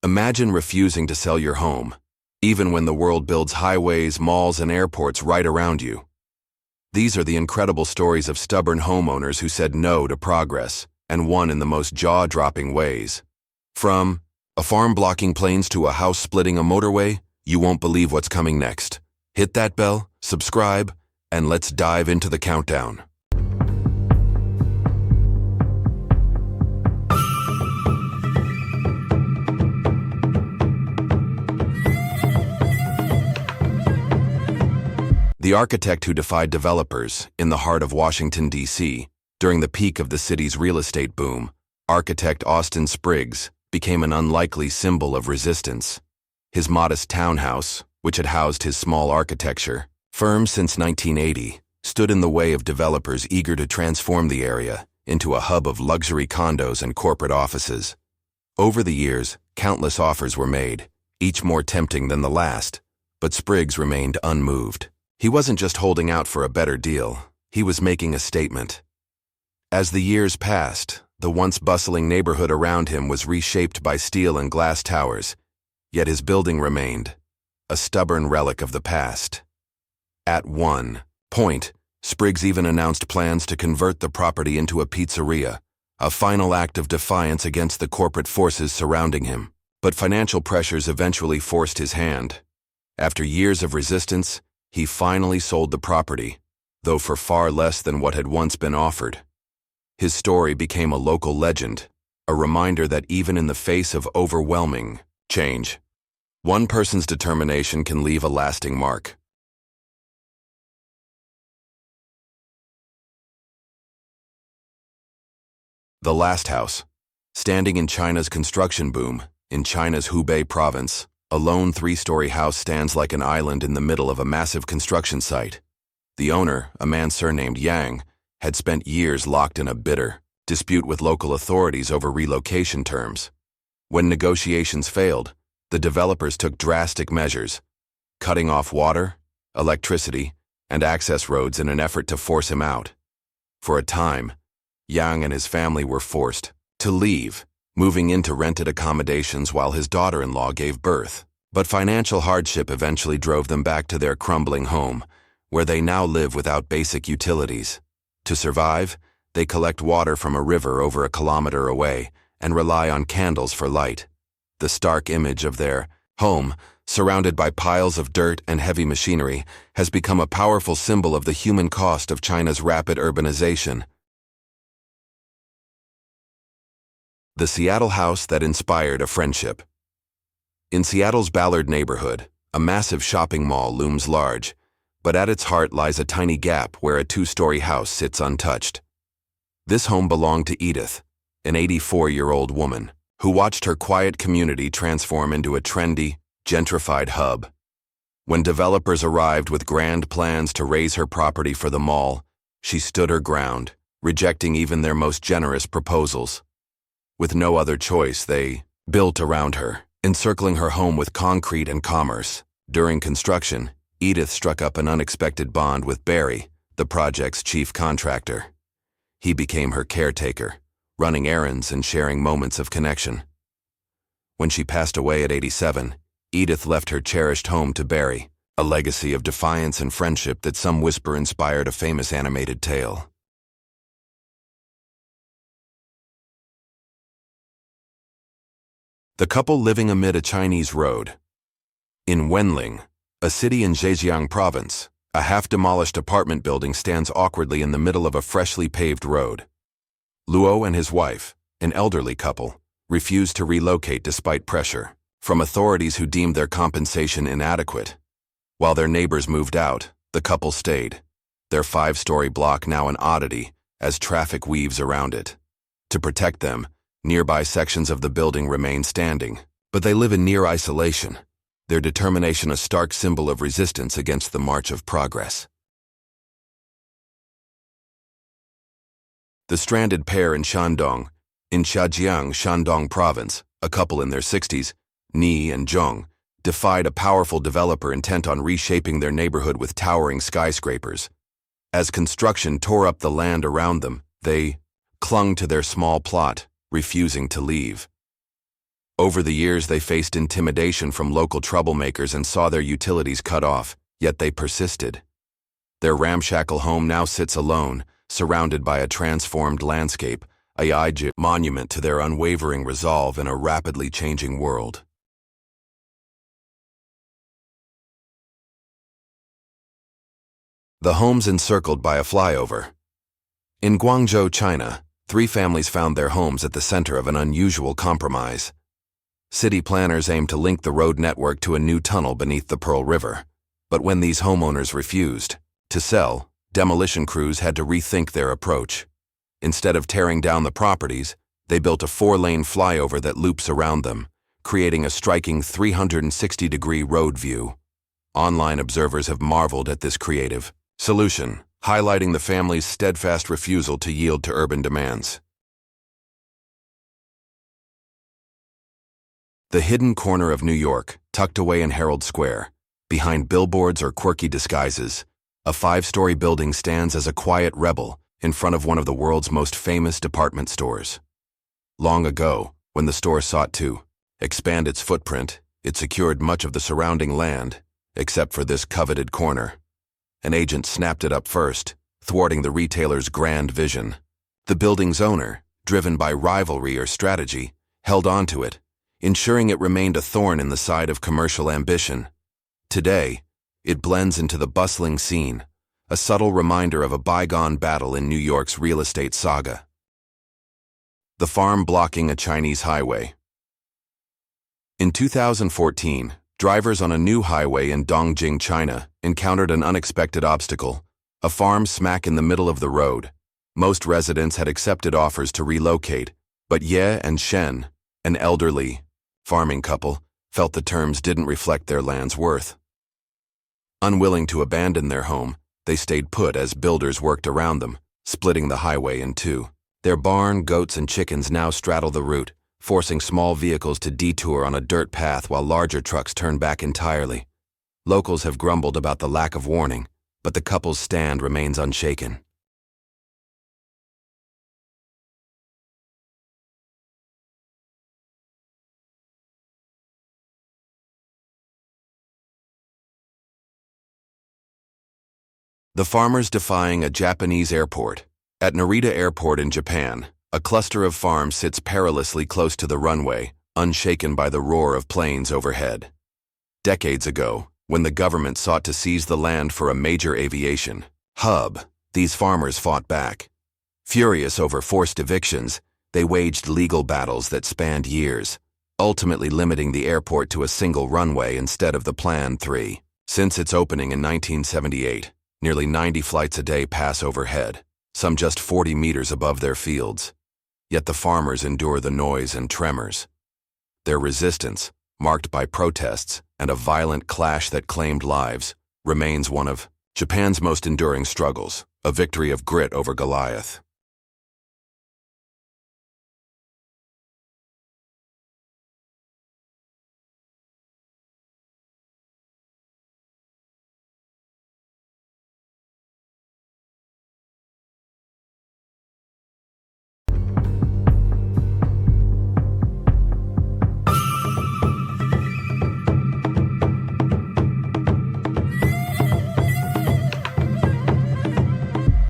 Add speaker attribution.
Speaker 1: Imagine refusing to sell your home, even when the world builds highways, malls, and airports right around you. These are the incredible stories of stubborn homeowners who said no to progress and won in the most jaw-dropping ways. From a farm blocking planes to a house splitting a motorway, you won't believe what's coming next. Hit that bell, subscribe, and let's dive into the countdown. The architect who defied developers in the heart of Washington, D.C., during the peak of the city's real estate boom, architect Austin Spriggs became an unlikely symbol of resistance. His modest townhouse, which had housed his small architecture firm since 1980, stood in the way of developers eager to transform the area into a hub of luxury condos and corporate offices. Over the years, countless offers were made, each more tempting than the last, but Spriggs remained unmoved. He wasn't just holding out for a better deal, he was making a statement. As the years passed, the once bustling neighborhood around him was reshaped by steel and glass towers, yet his building remained, a stubborn relic of the past. At one point, Spriggs even announced plans to convert the property into a pizzeria, a final act of defiance against the corporate forces surrounding him. But financial pressures eventually forced his hand. After years of resistance, he finally sold the property, though for far less than what had once been offered. His story became a local legend, a reminder that even in the face of overwhelming change, one person's determination can leave a lasting mark. The Last House. Standing in China's construction boom, in China's Hubei province, a lone three-story house stands like an island in the middle of a massive construction site. The owner, a man surnamed Yang, had spent years locked in a bitter dispute with local authorities over relocation terms. When negotiations failed, the developers took drastic measures, cutting off water, electricity, and access roads in an effort to force him out. For a time, Yang and his family were forced to leave, moving into rented accommodations while his daughter-in-law gave birth. But financial hardship eventually drove them back to their crumbling home, where they now live without basic utilities. To survive, they collect water from a river over a kilometer away and rely on candles for light. The stark image of their home, surrounded by piles of dirt and heavy machinery, has become a powerful symbol of the human cost of China's rapid urbanization. The Seattle house that inspired a friendship. In Seattle's Ballard neighborhood, a massive shopping mall looms large, but at its heart lies a tiny gap where a two-story house sits untouched. This home belonged to Edith, an 84-year-old woman, who watched her quiet community transform into a trendy, gentrified hub. When developers arrived with grand plans to raise her property for the mall, she stood her ground, rejecting even their most generous proposals. With no other choice, they built around her, encircling her home with concrete and commerce. During construction, Edith struck up an unexpected bond with Barry, the project's chief contractor. He became her caretaker, running errands and sharing moments of connection. When she passed away at 87, Edith left her cherished home to Barry, a legacy of defiance and friendship that some whisper inspired a famous animated tale. The couple living amid a Chinese road. In Wenling, a city in Zhejiang province, a half-demolished apartment building stands awkwardly in the middle of a freshly paved road. Luo and his wife, an elderly couple, refused to relocate despite pressure from authorities who deemed their compensation inadequate. While their neighbors moved out, the couple stayed, their 5-story block now an oddity as traffic weaves around it. To protect them, nearby sections of the building remain standing, but they live in near isolation, their determination a stark symbol of resistance against the march of progress. The stranded pair in Shandong, in Zhejiang, Shandong province, a couple in their 60s, Ni and Zhong, defied a powerful developer intent on reshaping their neighborhood with towering skyscrapers. As construction tore up the land around them, they clung to their small plot, refusing to leave. Over the years, they faced intimidation from local troublemakers and saw their utilities cut off, yet they persisted. Their ramshackle home now sits alone, surrounded by a transformed landscape, a monument to their unwavering resolve in a rapidly changing world. The homes encircled by a flyover. In Guangzhou, China, 3 families found their homes at the center of an unusual compromise. City planners aimed to link the road network to a new tunnel beneath the Pearl River. But when these homeowners refused to sell, demolition crews had to rethink their approach. Instead of tearing down the properties, they built a 4-lane flyover that loops around them, creating a striking 360-degree road view. Online observers have marveled at this creative solution, highlighting the family's steadfast refusal to yield to urban demands. The hidden corner of New York, tucked away in Herald Square, behind billboards or quirky disguises, a 5-story building stands as a quiet rebel in front of one of the world's most famous department stores. Long ago, when the store sought to expand its footprint, it secured much of the surrounding land, except for this coveted corner. An agent snapped it up first, thwarting the retailer's grand vision. The building's owner, driven by rivalry or strategy, held on to it, ensuring it remained a thorn in the side of commercial ambition. Today, it blends into the bustling scene, a subtle reminder of a bygone battle in New York's real estate saga. The farm blocking a Chinese highway. In 2014, drivers on a new highway in Dongjing, China, encountered an unexpected obstacle, a farm smack in the middle of the road. Most residents had accepted offers to relocate, but Ye and Shen, an elderly farming couple, felt the terms didn't reflect their land's worth. Unwilling to abandon their home, they stayed put as builders worked around them, splitting the highway in two. Their barn, goats, and chickens now straddle the route, forcing small vehicles to detour on a dirt path while larger trucks turn back entirely. Locals have grumbled about the lack of warning, but the couple's stand remains unshaken. The farmers defying a Japanese airport. At Narita Airport in Japan, a cluster of farms sits perilously close to the runway, unshaken by the roar of planes overhead. Decades ago, when the government sought to seize the land for a major aviation hub, these farmers fought back. Furious over forced evictions, they waged legal battles that spanned years, ultimately limiting the airport to a single runway instead of the planned 3. Since its opening in 1978, nearly 90 flights a day pass overhead, some just 40 meters above their fields. Yet the farmers endure the noise and tremors. Their resistance, marked by protests and a violent clash that claimed lives, remains one of Japan's most enduring struggles, a victory of grit over Goliath.